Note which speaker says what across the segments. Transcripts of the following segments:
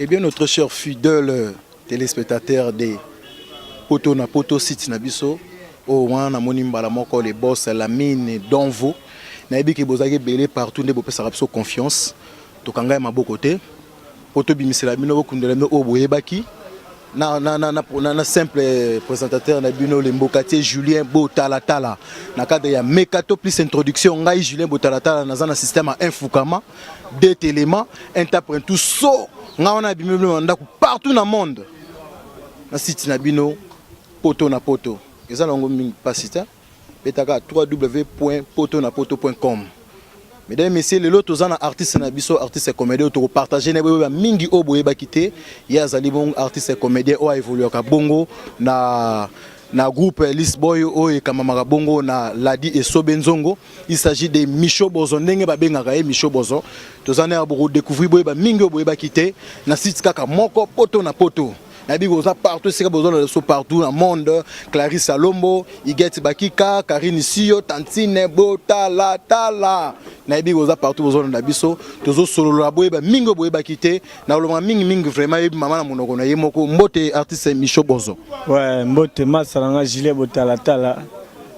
Speaker 1: Eh bien, notre cher fidèle téléspectateur des Poto na Poto Site Nabiso, au moins, na monimbala moko les boss, la mine d'Envo. Na ebi ki bozaki belé partout, ne bopé sarapso confiance. Tokanga ma beau côté. Poto bimisela bino okundela no oboyebaki. Na simple présentateur na bino le mbokatier Julien Botalatala. Na cadre ya Mekato plus introduction ngai Julien Botalatala na za na système à infukama, deux éléments, interprète tout so. Nga on a bimelo ndako partout dans le monde. Na site na bino Poto na Poto. Eza longo mingi pasita. Betaka www.potonapoto.com. Mesdames et messieurs, les autres artistes na biso artistes et comédiens to partager na mingi oboye bakité. Ya zali bon artistes et comédiens o évoluer ka bongo na groupe Lisboy o e kamamaka bongo na Ladi et Sobenzongo. Il s'agit de Micho Bozo ndenge ba bengaka Micho Bozo. Tozana ya découvrir boye ba mingi oboye bakité na site kaka moko Poto na Poto. Nabi goza partout, c'est besoin de partout dans le monde. Clarisse Salombo, Igeti Bakika, Karine Sio, Tantine Botalatala. Nabi goza partout besoin de Nabiso. Tozo solo la boye ba mingo boye bakité. Na loma mingi vraiment maman na monoko na yemoko mbote artiste Micho Bozo.
Speaker 2: Ouais, mbote masalanga gilet Botalatala.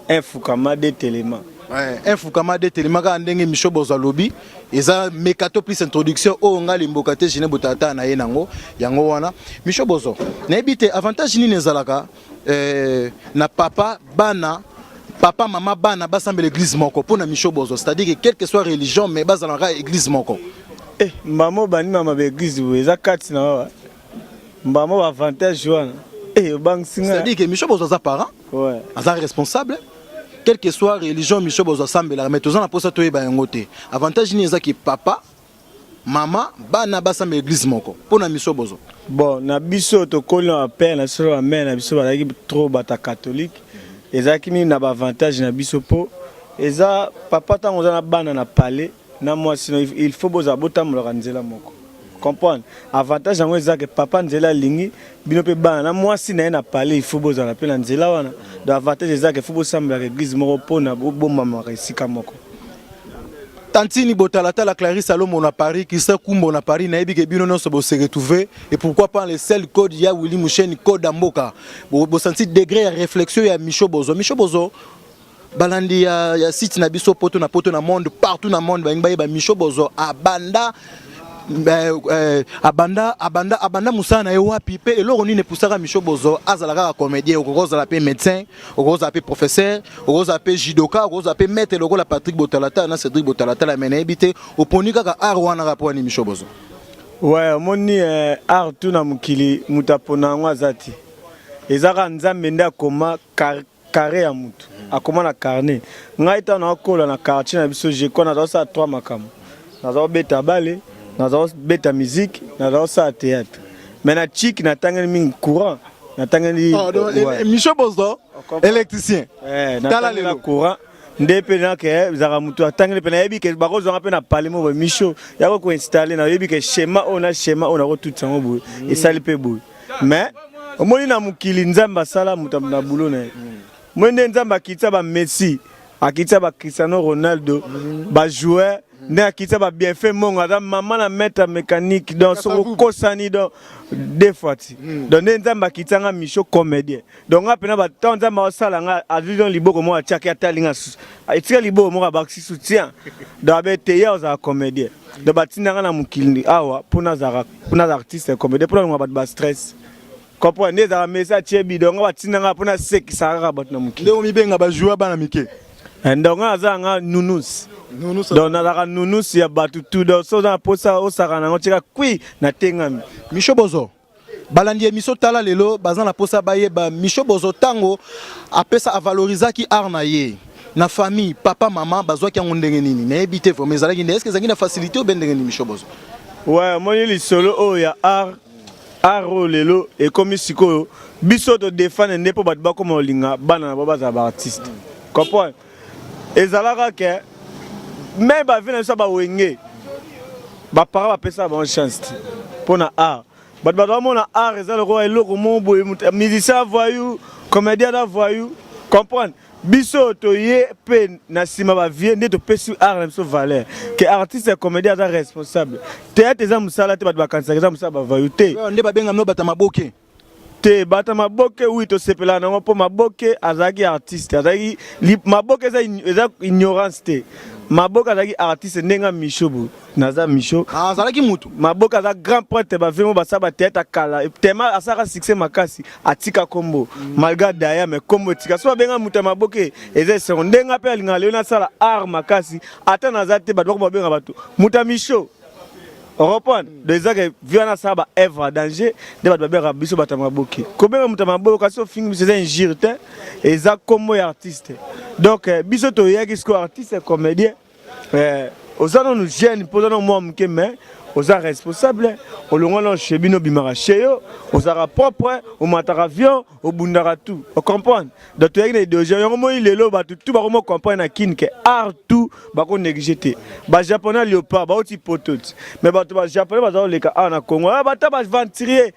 Speaker 2: Infukama de téléma.
Speaker 1: Ouais, infukama de téléma ka ndenge Micho Bozo lobby. Eza Mekato plus introduction o nga limbokate Julien Botalatala na yenango yango wana Micho Bozo na ebite avantage nini ezalaka na papa maman bana basamba l'église moko pona Micho Bozo, c'est-à-dire que quelle que soit religion mais bazalaka église moko
Speaker 2: mbamo bani mama be église eza kati na mbamo avantage wana bang singa,
Speaker 1: c'est-à-dire que Micho Bozo za parent
Speaker 2: ouais
Speaker 1: aza responsable quelle que soit religion Micho Bozo sambela mais tozana posa toyeba yango te avantage ni ezaki papa maman bana basamba église moko pona Micho Bozo.
Speaker 2: Bon na biso to kolon appel na solo la mère na biso balaki trop bata catholique ezaki ni na ba avantage na biso po eza papa tango za na bana na palais na moi sinon il faut boza botambola nzela moko comprendre avantage yango ezaki papa nzela lingi bino pe bana na moi si na palais il faut boza na pe na nzela wana do avantage ezaki il faut bosambela église moko pona bomba maka esika moko.
Speaker 1: Tantini Botalatala, Clarisse Salomon à Paris, qui sait Kumbo à Paris, Naïbi Gebino non se retrouver et pourquoi pas les seuls codes il y a Willy Mouchen code Amboka. Bo senti degré de réflexion il y a Micho Bozo. Micho Bozo balandi ya site na biso Poto na monde partout dans le monde ba Micho Bozo abanda abanda musana yo wapi pe eloko nini pusaka Micho Bozo azalaka comédien okoza la pe médecin okoza pe professeur okoza pe judoka okoza pe maître lokola Patrick Botalatala na Cédric Botalatala mena ebité oponi kaka art wana raponi Micho Bozo.
Speaker 2: Ouais moni art tout na mukili mutapona ngwa zati ezaka nzambe nda koma carré ya mutu akoma na carnet ngai ta na kola na quartier na biso je kona za 3 makamu na za beta bale na za beta musique na za sa théâtre mais na chic na tangani mingi courant na tangani
Speaker 1: Micho Bozo électricien
Speaker 2: na la courant ndepe na ke zaka mutu atangani pe na yebi ke bakozo nga pe na parler mo Micho ya ko installer na yebi ke schéma ona ko tout sango boy et sali pe boy mais omoni na mukili nzamba sala mutu na boulot na mwende nzamba akitsa ba Messi akitsa ba Cristiano Ronaldo ba joueur ne akitsa ba bien fait monga da maman na mettre mécanique dans son kosani dans deux fois donc nzamba akitsanga Micho comédien donc apena ba temps nzamba osala nga adilon liboko mo atiaka atalinga atika liboko mo ba soutien donc abete ya za comédien donc batinanga na mukili awa pona za artiste comédien pona nga ba stress comprendre les amesa tiebi donc va tinanga pona seki saka bat na muki
Speaker 1: ndeko mibenga ba jouer bana mike
Speaker 2: donc azanga nunus donc na la nunus ya batu tout donc so za posa osaka na ngotika kwi na tengami
Speaker 1: Micho Bozo balandi émission tala lelo bazana posa baye ba Micho Bozo tango apesa avalorisaki art na ye na famille papa maman bazwa ki ngondenge nini na ebité vraiment ezalaki est-ce que zangina facilité ou bendenge ni Micho Bozo.
Speaker 2: Ouais moi li solo o ya art aro lelo et comme sikoyo biso to défendre ne po bat ba comme olinga bana ba za ba artiste comprendre ezalaka ke mais ba vina so ba wenge ba para ba pesa ba chance pona art bat ba mona art ezalaka eloko mo boye musicien voyou comédien da voyou comprendre biso toye pe na sima ba vie nde to pesi art na biso valeur que artiste et comédien est responsable théâtre eza musala te bato bakanisa eza musala ba vayute
Speaker 1: nde babenga no bata maboke
Speaker 2: te bata maboke oui to sepela nango po maboke azaki artiste azaki maboke eza ignorance te maboka azaki artiste ndenga Micho naza Micho
Speaker 1: azalaki mutu
Speaker 2: maboka aza grand prêtre ba vemo basa ba théâtre kala tema asaka succès makasi atika kombo malgré daya mais kombo tika so benga muta maboke eza se ndenga pe alinga leona sala art makasi ata naza te bato ko benga bato muta Micho reprendre des que viana saba œuvre danger de bato benga biso bata maboke ko benga muta maboke kasi fingi c'est un jirte eza kombo artiste donc biso to yaki sko artiste comédien aux gens nous gênent pour nous moi mais aux gens responsables au long chez bino bimara chez eux aux ara propre au mataravion au bundara tout on comprend donc tu as une idée gens moi il est là ba tout ba comment comprendre na kin que art tout ba ko négliger ba japonais léopard ba oti potot mais ba japonais ba les ka na Congo ba ta ba venturier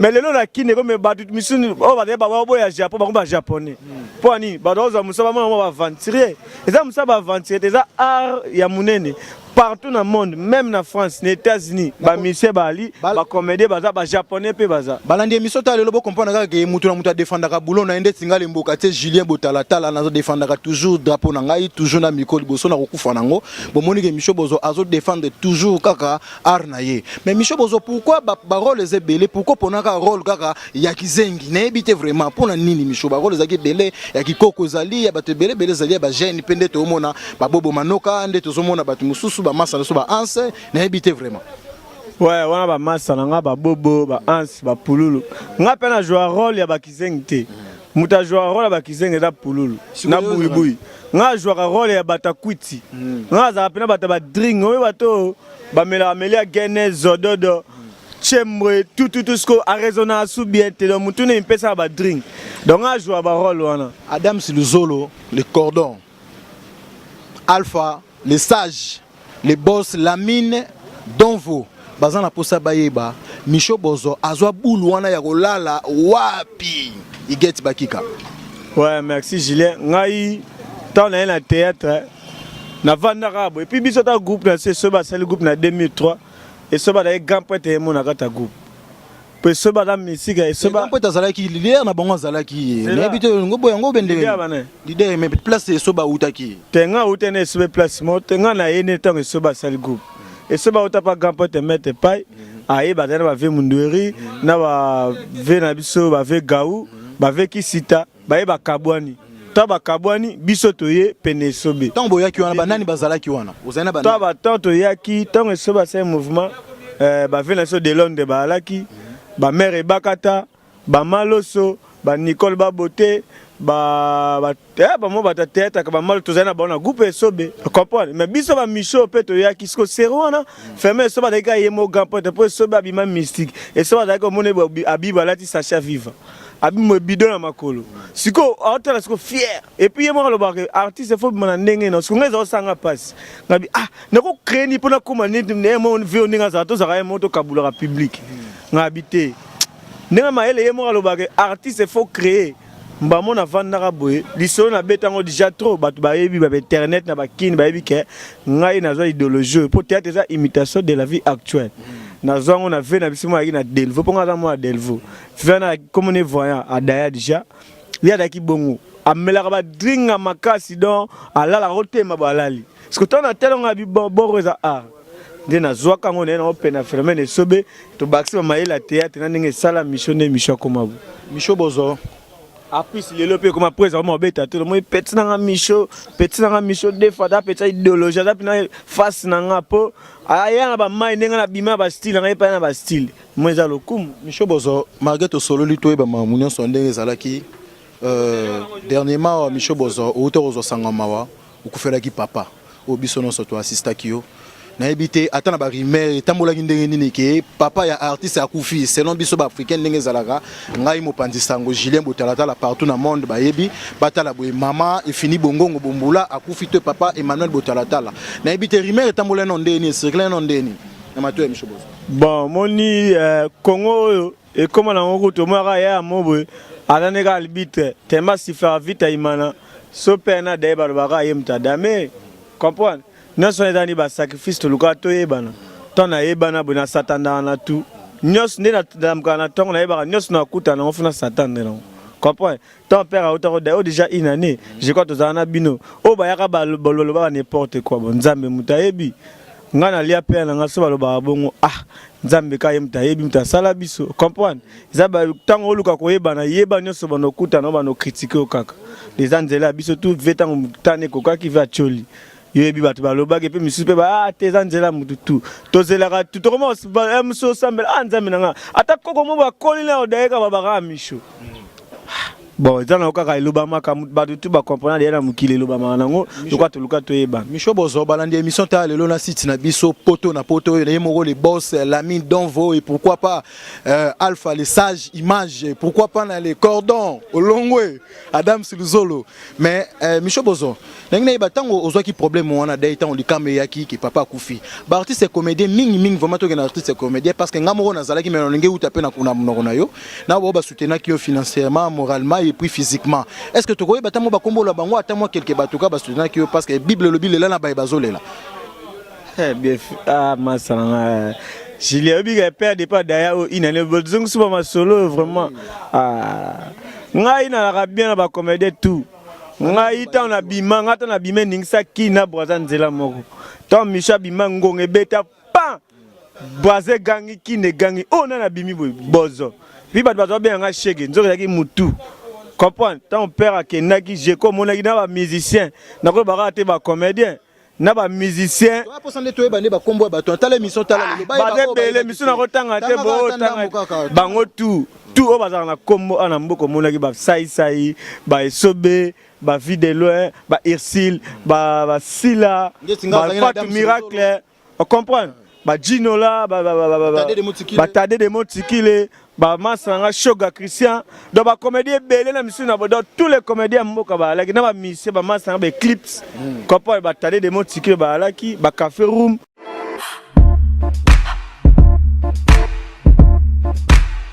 Speaker 2: mais le long la kin comme ba tout mission oh ba ya Japon ba japonais pour ani ba doza musaba ba venturier et ça musaba venturier déjà art ya munene partout dans le monde, même dans la France, les États-Unis, ba monsieur Bali, ba comédien baza, ba japonais pe baza.
Speaker 1: Balandi miso le lobo comprendre que mutu na mutu défendre boulot na ende tinga lemboka te Julien Botalatala na défendre toujours drapeau na ngai toujours na mikoli boso na kokufa nango. Bo moni ke Micho Bozo azo défendre toujours kaka art na ye. Mais Micho Bozo pourquoi ba rôle les belé pourquoi ponaka rôle kaka ya kizengi na ebité vraiment pona nini Micho ba rôle zaki belé ya kikoko zali ya bato belé zali ba jeune pende to mona ba bobo manoka ande to zomona bato mususu ba masa so ba anse na ebité vraiment.
Speaker 2: Ouais, wana ba masa na nga ba bobo ba anse ba pululu. Nga pe na jouer rôle ya ba kizengi te. Muta jouer rôle ya ba kizengi da pululu. Na buibui. Nga jouer rôle ya batakwiti. Nga za pena bata ba drink, oyo bato ba mela gene zododo. Chembre tout ce ko a résonance sous bien te donc mutu ne impesa ba drink. Donc nga jouer ba rôle wana.
Speaker 1: Adam Siluzolo, le cordon. Alpha, les sages. Les boss Lamine Donvo bazana posa bayeba Micho Bozo azwa boulou wana ya kolala wapi iget bakika.
Speaker 2: Ouais, merci Julien. Ngai tant na na théâtre na vandaka bo et puis biso ta groupe na c'est le groupe na 2003 et ce ba grand prêtre mon na kata groupe. Pe ce ba la musique et ce ba
Speaker 1: prêtre azalaki leader na bango azalaki na habité ngobo yango bende leader mais place so ba utaki
Speaker 2: tenga utene so place mo tenga na yene tant so ba sel groupe et ce ba uta pas grand prêtre mettre pai aye ba dana ba ve mundueri na ba ve na biso ba ve gaou ba ve kisita ba ba kabwani taba kabwani biso toye pene sobe
Speaker 1: tant boyaki wana banani bazalaki wana ozana banani
Speaker 2: taba tant toyaki tant so ba c'est mouvement ba ve na so de Londres ba alaki ba mère bakata ba maloso ba Nicole Baboté ba mo ba tête ba mal tozana ba na groupe sobe comprendre mais biso ba Micho pe to ya kisko serona fermer so ba deka yemo grand pote pour so ba bima mystique et so ba deka mone abiba lati sacha viva abi mo bidon na makolo siko autre siko fier et puis yemo lo ba artiste faut mana ndenge no siko ngeza osanga passe ngabi nako créer ni pona koma ni mo vio ninga za to za mo to kabula public ngabité ndenge maele yemo lo ba artiste faut créer mbamo na vandaka boye lisolo na betango déjà trop bato bayebi ba internet na bakini bayebi ke ngai nazo idéologie pour théâtre eza imitation de la vie actuelle nazo on a vu na bisimo yaki na Delvo ponga za mo Delvo vena comme on est voyant à Daya déjà lia daki bongo amelaka ba dringa makasi donc alala rotema balali parce que ton atel on a bi boreza art de na zwaka ngone na opena phénomène sobe to baxi ba maela théâtre na ndenge sala mission ne mission komabu
Speaker 1: Micho Bozo
Speaker 2: après si le peu comme après ça m'a bête tout le monde petit na Micho des fois da petit idéologie da pina face na ngapo aya na ba mai nenga na bima ba style na pa na ba style moi za lokum
Speaker 1: Micho Bozo malgré to solo lito ba mamunyo sondenge zalaki dernièrement Micho Bozo autorozo sangamawa ukufelaki papa obisono soto assistaki yo na ebité atana ba rimer tambola ndenge nini ke papa ya artiste akufi selon biso ba africain ndenge zalaka ngai mopandisango Julien Botalatala partout na monde ba yebi batala boye mama e fini bongongo bombula akufi te papa Emmanuel Botalatala na ebité rimer tambola non ndeni circle non ndeni na matu Micho Bozo
Speaker 2: bon moni Congo et comment na ngoko to mara ya mobo Alanega arbitre, tema si faire vite imana. So pena de balobaka yemta dame. Comprendre? Nous sommes dans les sacrifices de l'ukato ebana. Ton na ebana bona satanda na tout. Nyos ne na damkana ton na ebana nyos na kuta na ofuna satanda na. Comprends? Ton père a autant déjà une année. Je crois que tu as un bino. Oh bah yaka baloloba n'importe quoi. Bon nzambe mutaebi. Ngana lia père na ngaso baloba bongo ah nzambe ka mutaebi mutasala biso. Comprends? Zaba tango oluka ko yeba yeba nyos bano kuta na bano critiquer okaka. Les anzela biso tout vetango mutane koka ki va choli. Yebi batu baloba ke pe misupe ba ah tes anzela mututu. Tozela tout comment muso sambela nzambe na ata koko mo ba kolina odaeka babaka misho. Bon, ils ont encore l'Obama comme tout ba comprendre derrière mukile l'Obama nango lokwa to luka to yeba
Speaker 1: Micho bozo balandi émission ta lelo na site na biso poto na poto les moro les boss Lamine Donvo et pourquoi pas Alpha les sages images pourquoi pas dans les cordons Olongwe Adam Siluzolo mais Micho bozo ndenge ba tango ozwa ki problème wana dai tango likame yaki ki papa kufi ba artiste comédien mingi vraiment to na artiste comédien parce que ngamoro na zalaki mais ndenge utape na kuna mnoko na yo na bo ba soutenir ki financièrement moralement et puis physiquement. Est-ce que tu connais batamo ba kombo la bango atamo quelques batuka ba soutenir ki parce que Bible le Bible là na ba bazolela.
Speaker 2: Eh bien ah masanga Julien Obiga père de pas d'ailleurs il n'a besoin sur ma solo vraiment ah ngai na la bien ba comédie tout ngai ta na bima ngata na bima ningsa ki na braza nzela moko to misha bima ngonge beta pa braze gangi ki ne gangi oh na bimi bozo biba bazo bien nga shege nzoka ki mutu. Comprends? Ton père a kenaki jeko monaki na ba musicien na ko ba te ba comédien na ba musicien
Speaker 1: to posande to ebane ba kombo ba to tala émission tala le
Speaker 2: ba de émission na ko tanga te bo tanga bango tout o bazala na kombo ana mboko monaki ba sai ba esobe ba vide loin ba irsil ba sila ba Fatou miracle on comprend ba Ginola ba tade de motikile ba masanga shoga Christian donc ba comédien belé na misu na bodo tous les comédiens mboka ba laki na ba mission ba masanga ba clips comprend ba tade de motikile ba laki ba café room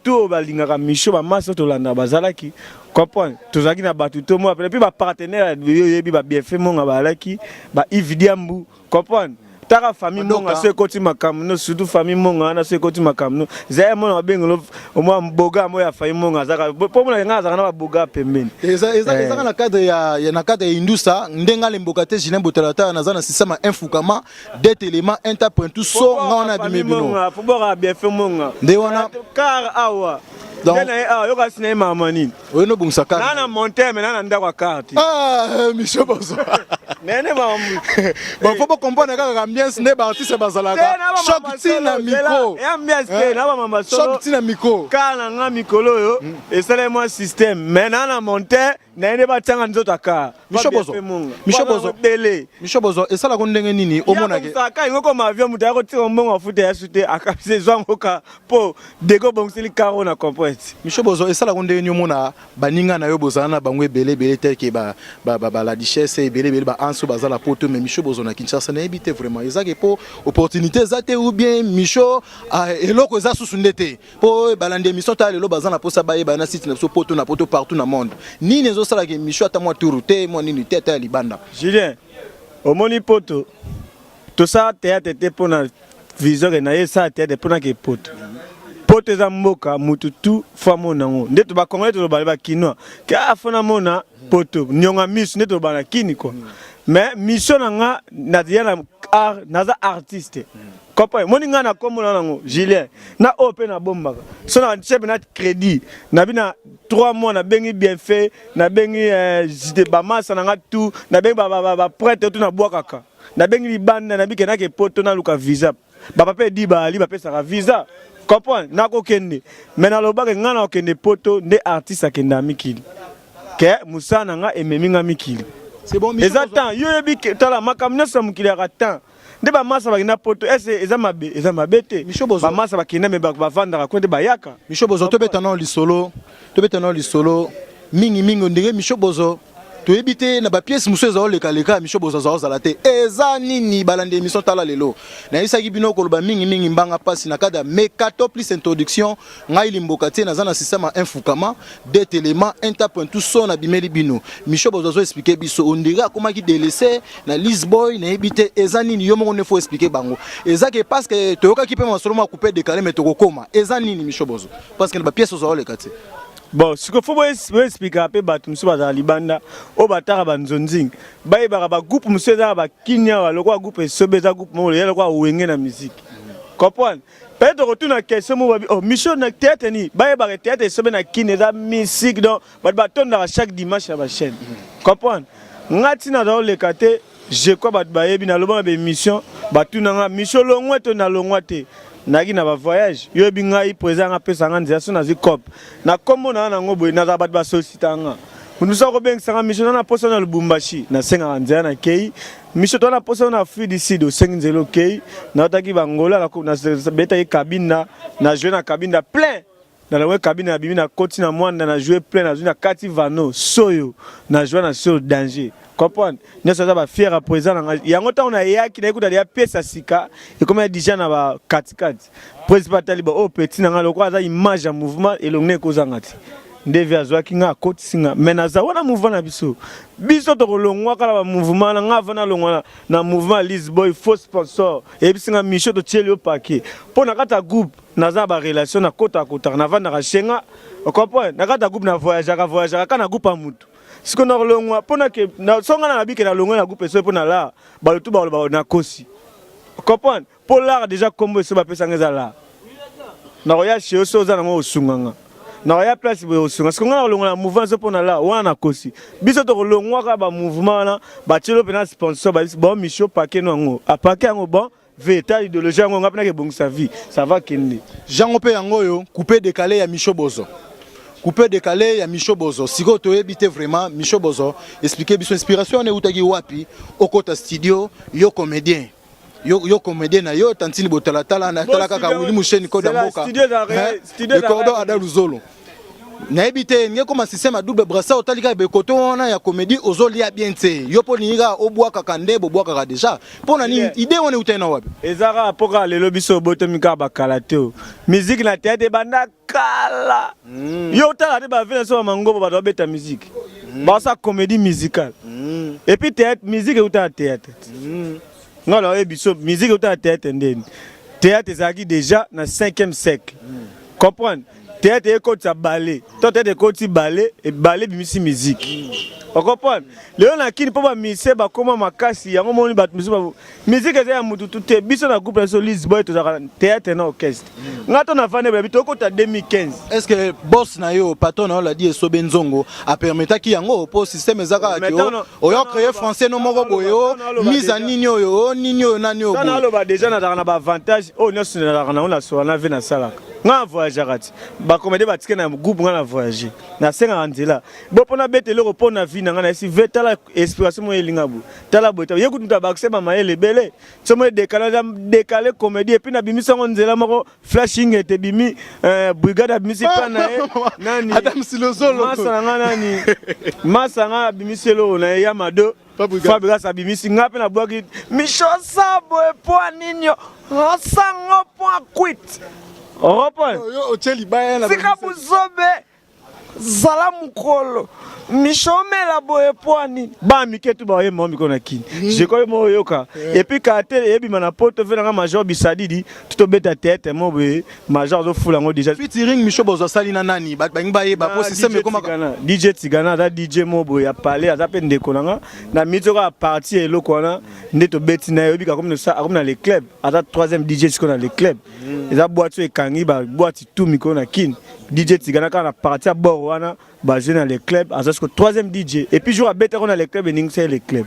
Speaker 2: tout ba lingaka mission ba masanga to landa bazalaki comprend tozaki na batu to mo après puis ba partenaire yebi ba bien fait monga ba laki ba Ividiambu comprend Tara famille monga se koti makamno surtout famille monga na se koti makamno zaya mona bengolo au moins mboga mo ya famille monga zaka po mona ngaza na boga pembeni
Speaker 1: eza na cadre ya na cadre ya indusa ndenga lemboka te Julien Botelata na zana système infukama des éléments interprète so ngona bimebino
Speaker 2: faut boga bien fait monga
Speaker 1: nde wana
Speaker 2: car awa donc yoka sina mama nini
Speaker 1: oyo no bungsa carte
Speaker 2: nana monter mais nana ndakwa carte
Speaker 1: Micho bozo
Speaker 2: nene mamu
Speaker 1: bon faut pas comprendre kaka ambiance ne ba artiste bazalaka choc tina micro
Speaker 2: et ambiance te na ba mama solo
Speaker 1: choc tina micro
Speaker 2: kana nga mikolo yo et ça les moi système mais nana monter nene ba tanga nzoto aka
Speaker 1: Micho bozo et ça la kondenge nini omona ke
Speaker 2: ça ka ngoko ma avion muta ko tiro mbongo afute ya sute aka saison ngoka po dego bongsili karo na comprendre
Speaker 1: Micho bozo et ça la kondenge ni omona baninga na yo bozana bangwe belé tel que ba la richesse belé ba anso bazala poto mais Micho bozo na Kinshasa na ebité vraiment ezake po opportunité zate ou bien Micho eloko eza susundete po balande mission ta lelo bazana po sa baye ba na site na so poto partout na monde ni nezo sala ke Micho ata moi tourouté moi ni tête à libanda
Speaker 2: Julien au moni poto to sa théâtre te pona vision na yesa théâtre pona ke poto poto za mboka mututu famo nango ndeto ba congolais to ba kinois ke afona mona poto nyonga miss ndeto ba na kini ko mais mission nga na diana art naza artiste comprends moni nga na komona nango Julien na ope na bombaka so na chebe na crédit na bina 3 mois na bengi bien fait na bengi ba massa na nga tout na bengi ba prêtre tout na boakaka na bengi libanda na bike na ke poto na luka visa ba papa di ba ali ba pesa ka visa comprends na ko kende mais na lobaka nga na okende poto nde artiste akenda mikili ke musana nga ememi nga mikili
Speaker 1: c'est bon
Speaker 2: Micho exactement yo yebi tala makamna sa mukili akata nde ba massa bakina poto eza mabete ba massa bakina me ba vanda ko nde bayaka
Speaker 1: Micho bozo to betana lisolo mingi ndenge Micho bozo to ebité na ba pièce muso za oleka leka Micho Bozo za la te eza nini balande émission tala lelo na isaki bino ko loba mingi mbanga pasi na kada mekato plus introduction ngai limboka te na zana système infukama deux éléments un tout son na bimeli bino Micho Bozo zo expliquer biso ondira comment ki délaissé na Lisboy na ebité eza nini yo mo ne faut expliquer bango eza que parce que toyoka ki pe masolo couper décaler mais to koma eza nini Micho Bozo parce que na ba pièce za oleka te.
Speaker 2: Bon, ce qu'il faut expliquer à peu batum sur la libanda, au batara banzonzing, baye baraba groupe monsieur za ba kinya le quoi groupe sobeza groupe mo le quoi ouenge na musique. Comprendre? Peut-être retourne à question mo oh mission na théâtre ni, baye ba théâtre sobe na kinya za musique donc ba baton dans chaque dimanche à la chaîne. Comprendre? Ngati na dans le kate, je crois ba baye bina loba ba émission, batuna nga mission longwa to na longwa te. Nagi na ba voyage yo binga i présent a pesa ngandi so na zikop na kombo na ngo boy na ba ba sollicitanga nous ko beng sanga mission na poso na Lubumbashi na senga nzela na kei mission to na poso na Afrique du Sud o sengenzelo kei na taki bangola na beta e cabine na jouer na cabine plein na la cabine na bimi na koti na mwanda na jouer plein na jouer na kati vano soyo na jouer na sur danger. Comprendre nous sommes ba fier à présent yango ta on a yaki na ekuta ya pesa sika et comme déjà na ba 4-4 principal taliba au petit na ngalo kwa za image ya mouvement et longne ko zangati ndevi azwa kinga koti singa menaza wana mouvement na biso to longwa kala ba mouvement na ngava na longwa na mouvement Lisboy faux sponsor et bisinga Micho to tieli au paquet pour na kata groupe na za ba relation na kota na vanda ka shenga comprendre na kata groupe na voyager kana groupe a mutu. Si on a longwa pona ke na songa na bike na longwa na groupe so pona la ba lutu ba na kosi comprendre pour là déjà combo so ba pesa ngeza la na roya chez so za na ngo sunganga na roya place bo sunga si on a longwa na mouvement so pona la wana kosi biso to longwa ka ba mouvement na ba tilo pena sponsor ba bon Micho paquet no ngo a paquet ngo bon veta idéologie ngo ngapena ke bon sa vie ça va kende
Speaker 1: Jean Opé yango yo coupé décalé ya Micho Bozo. Coupé décalé ya Micho Bozo. Si vous avez vraiment Micho Bozo, expliquez biso inspiration ne utagi wapi okota studio yo comédien. Yo comédien na yo tantini botala tala na tala kaka wili musheni ko da mboka. Le cordon ada luzolo. Na ebité ngé comme système à double brassard otalika be koto wana ya comédie ozoli ya bien té. Yo poninga obwa kaka ndebo bwa kaka déjà. Pona ni idée on utena wapi.
Speaker 2: Ezara poka lelo biso botomika bakalateo. Musique na tête banda kala. Yo tala de ba vena so mangobo ba do beta musique. Ba sa comédie musicale. Et puis théâtre musique et uta théâtre. Non là biso musique uta théâtre ndeni. Théâtre ezaki déjà na 5e siècle. Comprendre? Théâtre est côté ballet. Toi théâtre est côté ballet et ballet bimisi musique. On comprend? Léon na kini pas mise ba comment makasi yango moni bat musique est ya mutu tout biso na groupe so Lisboy to théâtre na orchestre. Ngato na fane ba bitoko ta 2015.
Speaker 1: Est-ce que boss na yo patron na la di so benzongo a permettre ki yango po système ezaka ki o créer français no moko boyo mise en nini yo nani yo.
Speaker 2: Na lo ba déjà na ba avantage o nyoso na la so na ve na salaka. Nga voyager ati ba comédie ba tikena groupe nga na voyager na senga nzela bo pona betele ko pona vie na nga na si vetala inspiration mo elinga bu tala bo ye kututa ba kusema maele bele somo décaler comédie et puis na bimisa nzela moko flashing ete bimi brigade bimisi pana nani
Speaker 1: Adam Silozolo
Speaker 2: masa nga nani masa nga bimiselo na Yamado Fabrice abimisi ngape na bwaki Micho sabo e po ninyo sango po quit. Europa. Sika buzobe zala mukolo Micho mela boye poani ba miketu ba ye momi kona kini je koy mo yoka et puis kate ebi mana poto venanga major bisadidi tout beta tête mo boye major zo fula ngo déjà
Speaker 1: featuring Micho Bozo sali na nani ba ngba ye ba po système comme
Speaker 2: DJ Tigana da DJ mo boye a parler aza pe ndeko nanga na mitoko a partie eloko na ndeto beti na yobi ka comme ça comme dans les clubs aza 3e DJ siko dans les clubs eza boîte e kangi ba boîte tout miko na kin DJ Tigana quand a parti à Borwana basé dans les clubs à ce 3e DJ et puis jour à better on a les clubs et ning c'est les clubs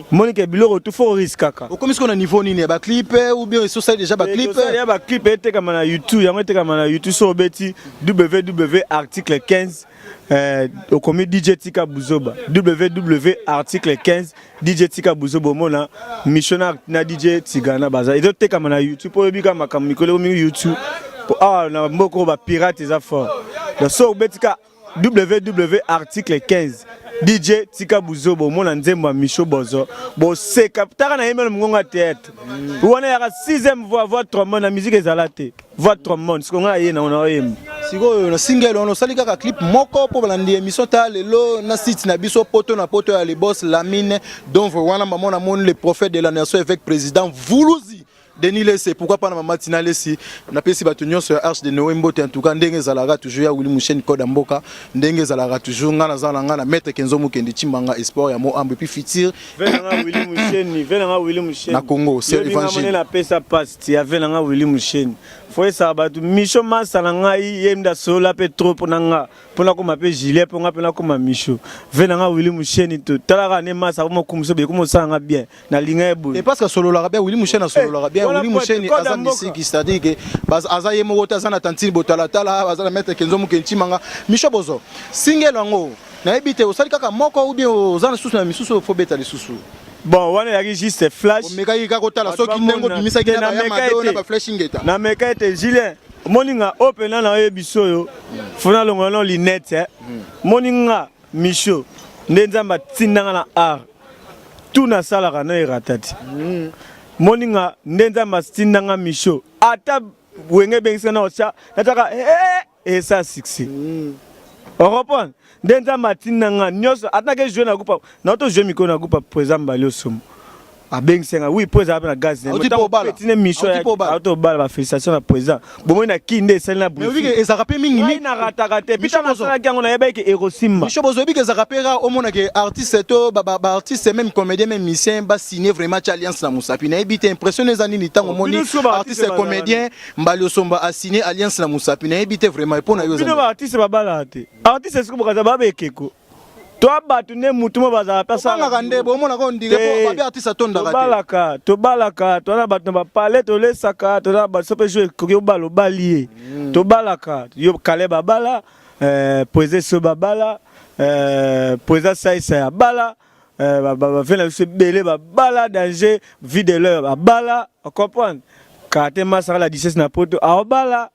Speaker 2: Monique Biloro tout faut risque kaka
Speaker 1: comme est-ce qu'on a niveau ni ba clip ou bien sur ça déjà ba clip
Speaker 2: il y a ba clip était comme na YouTube yango était comme na YouTube sur beti www article 15 au commis DJ Tika Buzoba www article 15 DJ Tika Buzoba mona missionnaire na DJ Tigana baza et était comme na YouTube pour bika makamikolo YouTube ah na mboko ba pirate za fort le so betika www article 15 DJ tika buzobo mona nzembo Micho Bozo bo seka taka na yemelo ngonga théâtre wana ya 6e voix trombone na musique ezalate voix trombone siko nga yena ona oyemba
Speaker 1: siko na single ono sali kaka clip moko po balandi émission ta lelo na site na biso poto na poto ya les boss Lamine donc wana mamona mon le prophète de la nation avec président Vuluzi Denis Lessé, pourquoi pas na matina Lessé na pesi batunyo sur Arche de Noé Mbote en tout cas ndenge zalaga toujours ya Willy Mouchen Koda Mboka ndenge zalaga toujours nga na zalanga na maître Kenzo Mukendi Chimbanga espoir ya mo ambe puis futur
Speaker 2: venanga Willy Mouchen
Speaker 1: na Congo c'est évangile
Speaker 2: na pesa past ya venanga Willy Mouchen foi ça batu Micho masala ngai yemda sola pe trop nanga pona ko mape gilet ponga pona ko Micho venanga Willy Mouchen to talaka ne masa ko mokumso be ko mosanga bien na linga ebo
Speaker 1: et parce que solo la bien Willy Mouchen na solo la bien Willy Mouchen aza misiki c'est-à-dire que bas aza yemo wota za na tantine botala tala aza na maître Kenzo Mukendi Chimbanga Micho Bozo single ngo na ebite osali kaka moko ou bien ozana susu na misusu fo beta lisusu
Speaker 2: bon wana yaki juste flash
Speaker 1: omeka yika kotala soki ndengo bimisa ki na yamado na ba flashing eta
Speaker 2: na meka ete Julien moninga opena na yebiso yo fona longo no linette moninga Micho ndenzamba tindanga na art tout na sala kana eratati moninga ndenzamba tindanga Micho ata wenge bengisa na ocha nataka ça succès on reprend Denza matina nga nyoso atake jouer na groupe na auto jouer miko na groupe président Balio Somo abeng senga oui président na gaz ne petine Micho ya auto bala ba félicitations na président bomo na kinde sel na
Speaker 1: brief mais oui ezaka pe mingi
Speaker 2: ni na rataka te pita na sala kango na yeba ke Erosimba
Speaker 1: Micho Bozo bi ke ezaka pe ra o mona ke artiste to ba artiste même comédien même musicien ba signer vraiment alliance na Musapi na ebite impressionné zani ni tango moni artiste comédien Balio Somo a signé alliance na Musapi na ebite vraiment pona yo
Speaker 2: zani artiste ba bala te artiste siko bokaza ba bekeko toi batu ne mutu mo bazala pesa
Speaker 1: na kande bo mona ko ndike po ba artiste tonda
Speaker 2: ka to balaka to na batu ba parler to lesaka to na ba sope jouer ko yo balo balie to balaka yo kale ba bala poser so ba bala poser saisa ya bala ba vena se belé ba bala danger vie de l'heure ba bala comprendre kate masala la 16 na poto a bala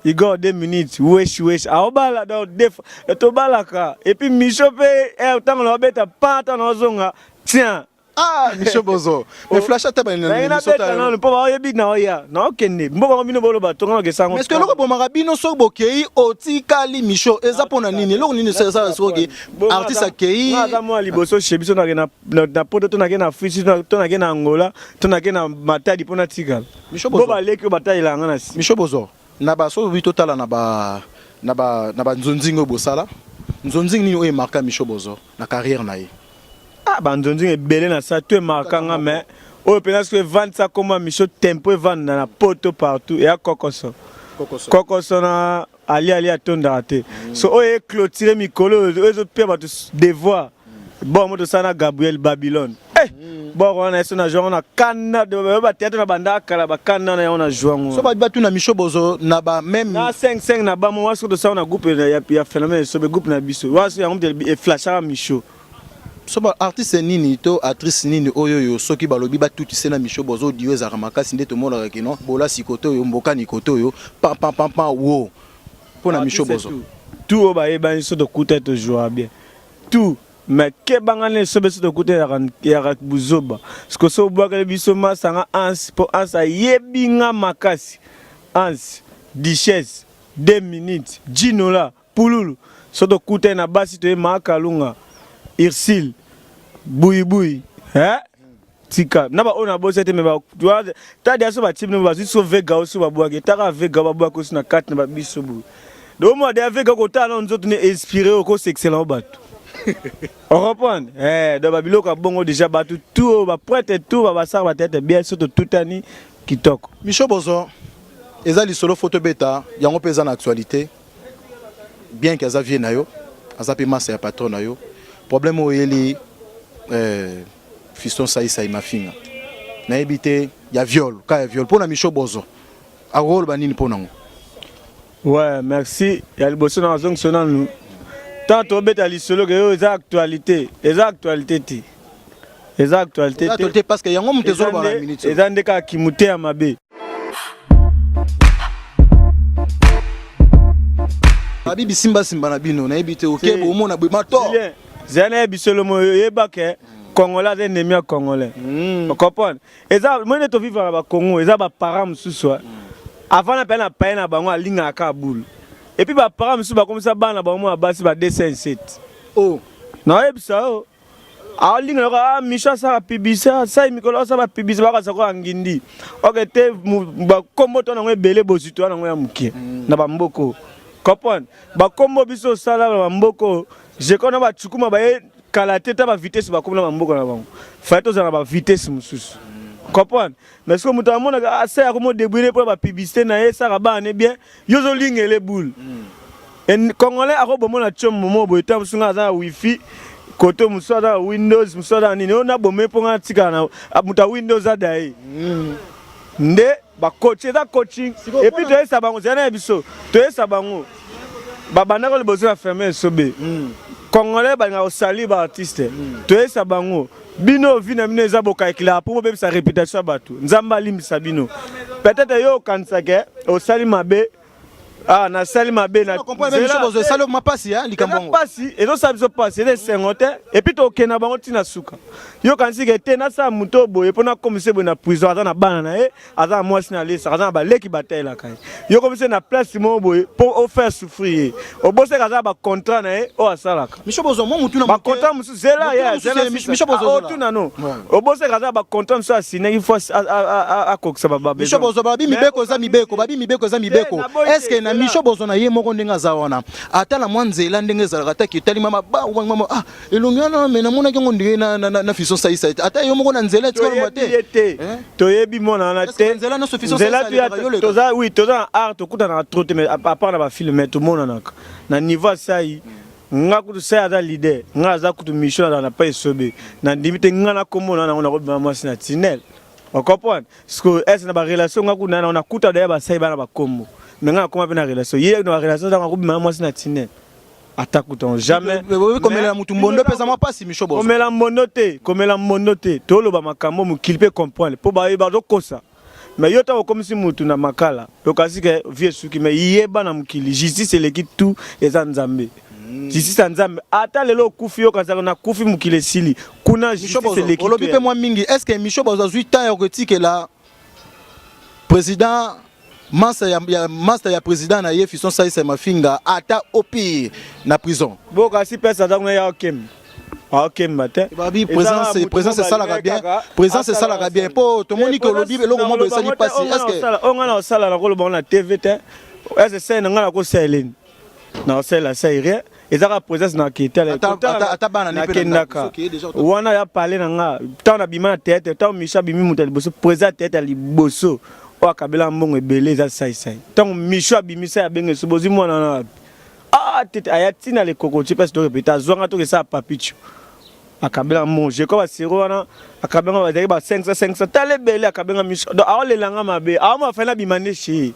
Speaker 2: il go 2 minutes wesh aobala do def to balaka et puis Micho pe tant no beta pata no zonga tiens
Speaker 1: Micho Bozo mais flash ata ba
Speaker 2: na sota no po ba yebi na oya na okende mboka ko bino bolo ba tonga ke sango
Speaker 1: est-ce que loko bomaka bino so bokei otikali Micho eza pona nini loko nini ça soki artiste akei
Speaker 2: na mo liboso chebiso na poto to na ke na Fiji to na ke na Angola to na ke na Matadi pona tikala
Speaker 1: Micho Bozo
Speaker 2: bo ba leki batayila ngana si
Speaker 1: Micho Bozo na ba so bi total na ba nzonzingo bosala nzonzingo nini oye marka Micho Bozo na carrière na ye
Speaker 2: ba nzonzingo ebele na sa to marka nga mais oye parce que vendre ça comme Micho tempo vendre na poto partout et à kokoso na ali atonda te so oye clôturer mikolo oye pe ba devoir bon moto sana Gabriel Babylone bon on a na jouer na kana de ba théâtre na banda kala ba kana na on a jouer
Speaker 1: so ba batu na Micho Bozo na ba même
Speaker 2: na 5 na ba mo waso de ça on a groupe ya phénomène so be groupe na biso waso ya on de flash à Micho
Speaker 1: so ba artiste nini to actrice nini oyo soki balobi ba tout na Micho Bozo diwe za makasi nde to mona ke non bola sikoto yo mboka ni koto yo pa wo pona Micho Bozo
Speaker 2: tout ba e ba so de kuta to jouer bien tout mais que bangane sobe so de côté ya buzoba parce que so boaka biso masanga ans pour ans yebinga makasi ans 10 2 minutes jinola pululu so de côté na basi to makalunga irsil buyi tika na ba ona bosete me ba ta dia so ba team no ba so vega so ba boaka ta vega ba boaka so na 4 na ba biso bu do mo de vega ko ta na nzoto ne inspiré ko c'est excellent bato on reprend de babilo ka bongo déjà batu tout ba prêtre tout ba sar ba tête bien surtout tout ani kitoko
Speaker 1: Micho Bozo ezali solo photo beta yango pesa na actualité bien que ça vienne na yo azape massa ya patron na yo problème oyeli fiston saisa imafinga na ebité ya viol ka ya viol pona Micho Bozo a rôle banini pona ngo
Speaker 2: ouais merci ya liboso na zong sona nous tant au bête à l'isolo que les actualités ti les actualités
Speaker 1: parce que yango mutezo ba na minute
Speaker 2: les andeka kimute ya mabe
Speaker 1: Habibi simba na bino na ebite okebo omona bwe mato
Speaker 2: zana bisolo mo yeba ke Congolais est ennemi à Congolais. Vous comprenez? Et ça, moi, je vis à Congo, et ça, mes parents me soient. Avant, la peine à payer à Bango à ligne à Kaboul. Et puis, mes parents me soient comme ça, ban à Bango à base de 207. Oh. Non, et ça, oh. Ah, ligne à Micha, ça va publier, ça, Nicolas, ça va publier, ça va ça Ngindi. Ok, t'es, comme on a belé, bosito, on a mouké. N'a pas mboko. Comprenez? Comme biso ça là, mboko. Je connais pas, tu comprends pas. Kala teta ba vitesse ba comme na mamboko na bango fa to za ba vitesse mususu comprendre mais ce que muta mona asa ya komo débrouiller pour ba publicité na ye ça ba ne bien yo zo lingele boule et congolais a ko bomona tchom momo bo eta musunga za wifi koto musoda windows musoda nini on a bomé pour nga tika na muta windows adai nde ba coacher da coaching et puis to esa bango zana biso to esa bango ba banako le besoin fermer sobe Congolais banga osali ba artiste to esa bango bino vina mine za boka ekla pour be sa réputation batu nzamba limisa bino peut-être yo kanisa ke osali mabe ah na sali mabe na
Speaker 1: comprendre même chose salo mapasi hein likambongo
Speaker 2: mapasi et donc ça biso passer les 50 et puis to kena bango tina suka yo kanisi ke te na sa muto boye pona commissaire bo na prison aza na bana na e aza mwasi na lesa aza ba leki batela kai yo commissaire na place mo boye pour faire souffrir o bosse kaza ba contrat na e o asalaka
Speaker 1: micho bozo mo mutu na
Speaker 2: ba contrat musu zela ya zela
Speaker 1: micho bozo
Speaker 2: o tuna no o bosse kaza ba contrat musu asine il faut a koksa ba
Speaker 1: micho bozo ba bi mibeko za mibeko ba bi mibeko za mibeko est-ce que na micho bozo na ye moko ndenga za wana ata la mwanzela ndenge za rata ki tali mama ba mama ah elongana me na mona kengo ndenge na fiso sa isa ata yo moko na nzela tu ko
Speaker 2: te to yebi mona na te
Speaker 1: nzela na so fiso sa
Speaker 2: isa toza oui toza art to kuta na trop mais à part na ba film to mona na niveau sai nga kutu sai ada leader nga za kutu mission na pa esobe na ndimite nga na komona na ko ba mwasi na tunnel on comprend parce que est na ba relation nga kuna na kuta da ba sai bana ba kombo mais nga comment na relation yé na relation da ko ba mwasi na tunnel atakuton jamais
Speaker 1: komela mutu mbondo pesa mwa pasi micho bozo
Speaker 2: komela mondote to lo ba makambo mu kilpe comprendre po ba do kosa mais yo ta comme si mutu na makala to kasi ke vie suki mais yeba na mukili justice eleki tout eza nzambe justice nzambe ata lelo kufi yo kaza na kufi mukile sili kuna justice eleki
Speaker 1: olobi pe mwa mingi est-ce que micho bozo 8 ans yokotique la président master ya président na ye fison sa isa mafinga ata opi na prison
Speaker 2: boka si pesa donc ya okem okem matin
Speaker 1: babi présence ça la bien présence ça la bien po to moni ko lobi eloko mo be sali pasi est-ce que
Speaker 2: on a sala na ko lo na TV te est-ce c'est na ko seleni na sala rien ezaka présence na kitele
Speaker 1: ata bana
Speaker 2: na kendaka wana ya parler na nga tant na bima tête tant Micha bimi mutali boso présence tête ali boso o akabela mbongo ebele za sai tant Micho abimisa ya benge sobozi mwana na ah tete ayati na le kokoti parce que répéter zwanga to ke sa papicho akabela mbongo je ko ba sero wana akabela ba 500 tale bele akabela Micho do a lelanga mabe a ma fa na bimane chi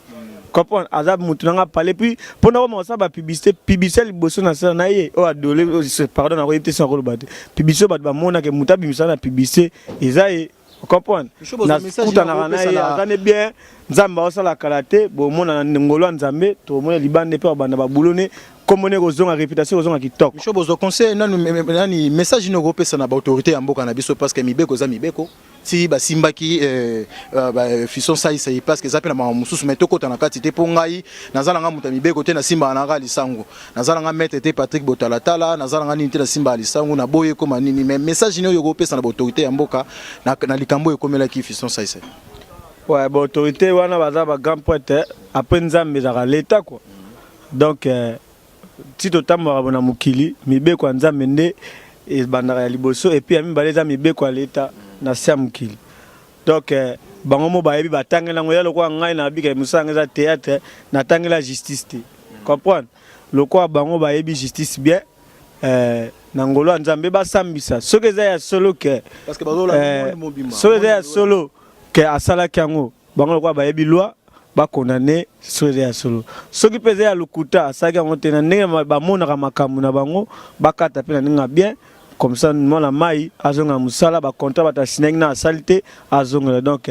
Speaker 2: comprendre azab mutu nga parler puis pona ko ça ba publicité liboso na ça na ye o adole pardon na ko yete sans ko bate publicité ba mona ke muta bimisa na publicité ezaye comprendre na kuta na kana ye azane bien nzamba osala karaté bo mona ngolo nzambe to mona libande pe banda ba bulone comme on est ozonga réputation ozonga kitoko
Speaker 1: micho bozo conseil nani message no kopesa na ba autorité ya mboka na biso parce que mibeko za mibeko si ba simbaki ba fison sa isa parce que zape na mususu metoko tana kati te pongai nazala nga muta mibeko te na simba na ngali sango nazala nga mete te Patrick Botalatala nazala nga nini te na simba ali sango na boye ko manini mais message no yoko pesa na ba autorité ya mboka na likambo ekomela ki fison sa isa
Speaker 2: ouais ba autorité wana baza ba grand poète après nzambe za l'état quoi donc si totambo bona mukili mibeko nzambe nde e bandara ya liboso et puis ami baleza mibeko l'état na samkili donc bango mo bayebi batangela ngoya lokwa ngai na bika musanga za théâtre na tangela justice te comprendre lokwa bango bayebi justice bien na ngolo nzambe basambisa soki eza ya solo ke
Speaker 1: parce que bazola
Speaker 2: soki eza ya solo ke asala kango bango lokwa bayebi loi ba condamné soki eza ya solo soki peza ya lukuta asaki yango te na ndenge bamonaka makambo na bango bakata pe na ndenge bien comme ça moi la mai azonga musala ba contrat bata sineng na salité azonga donc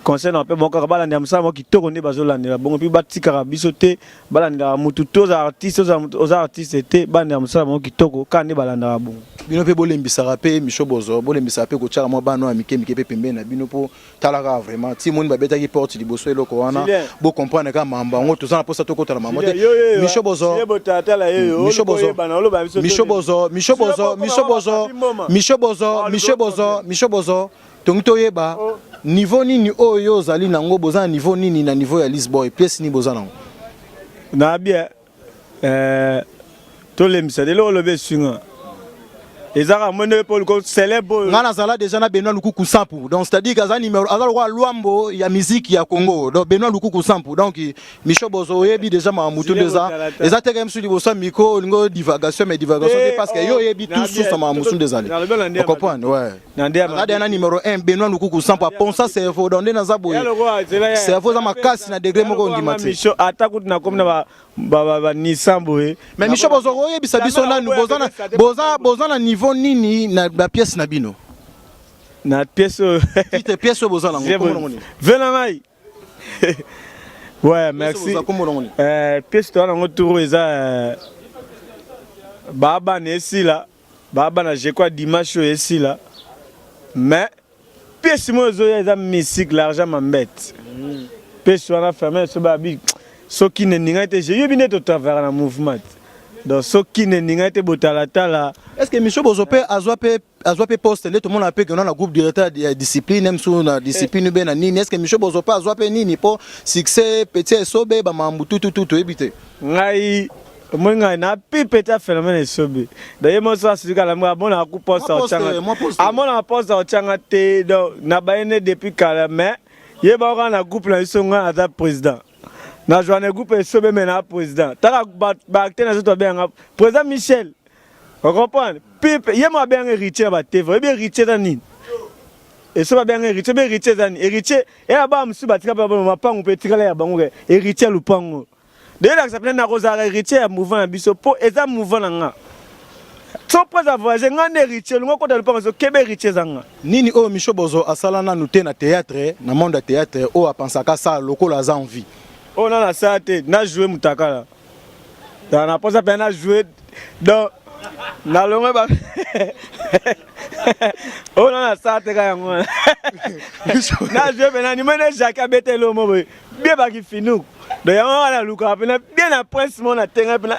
Speaker 2: conseil na pe bon ka balanda musala mo kitoko nde bazolandela bongo puis batika biso te balanda mutu toza artiste te banda musala mo kitoko ka nde balanda bongo
Speaker 1: bino pe bolembisaka pe Micho Bozo bolembisaka pe kotiaka mwa bano ya mike pe pembeni na bino po talaka vraiment ti moni babetaki porte liboso eloko wana bo comprendre ka mamba ngo toza na posa tokota na mamba te Micho Bozo Micho Bozo tongito yeba niveau nini oyo zali nango boza niveau nini na niveau ya Lisboa pièce ni boza nango
Speaker 2: na bien to lemisa de lo lobe sunga ezaka monde pour le célèbre
Speaker 1: ngana zala déjà na Benoît Lukuku Sampu donc c'est-à-dire que numéro azalo kwa luambo ya musique ya Congo donc Benoît Lukuku Sampu donc Micho Bozo yebi déjà ma mutu déjà ezate quand même sur liboso miko ngo divagation mais divagation parce que yo yebi tout sous sama musu des années vous comprenez ouais nande na numéro 1 Benoît Lukuku Sampu pensa cerveau donc na zaboye cerveau za makasi na degré moko ndimati
Speaker 2: Micho atakuti na komna ba nisamboye
Speaker 1: mais Micho Bozo yebi sabiso na boza na niveau nini na ba pièce na bino
Speaker 2: na pièce
Speaker 1: petite pièce boza nango komona
Speaker 2: venamai ouais merci pièce to nango tour eza baba nesila baba na je quoi dimanche esila mais pièce mo zo eza musique l'argent m'embête pièce wana fermé so babi soki ne ninga te je yebine to travers na mouvement donc soki ne ninga te botalatala
Speaker 1: est-ce que Micho Bozo pe azwa pe poste le tout le monde a pe que na groupe directeur de discipline même sur na discipline ben na nini est-ce que Micho Bozo pa azwa pe nini po succès petit sobe ba mambu tout ebite
Speaker 2: ngai moi na petit phénomène sobe d'ailleurs moi ça c'est la moi bon ku poste au changa amona poste au changa te donc na baene depuis kala mais yeba ko na groupe na isonga ata président na journée groupe sobe mena président tala ba acteur na zo bien président Michel. Vous comprenez? Pipe, il y a bien héritier à TV, bien héritier d'Anine. Et ça va bien héritier d'Anine. Héritier, et là-bas, monsieur Batika, ma pas on peut tirer la banque, héritier Lupango. D'ailleurs, ça s'appelle Narosara héritier à mouvement à Bissopo, et ça mouvement là. Sans pas avoir, j'ai un héritier, le mot qu'on a le pango, Québec héritier zanga.
Speaker 1: Nini o Micho Bozo asalana nous ten na théâtre, na monde de théâtre, o a pensé qu'à ça, local a envie.
Speaker 2: Oh non, la ça na joué Moutaka là. On a pas à peine à jouer dans na longue ba oh non na ça te ga yango na je bena ni mena jaka betelo mo bien ba ki finu do yango na luka pena bien na prince mo na tenga pena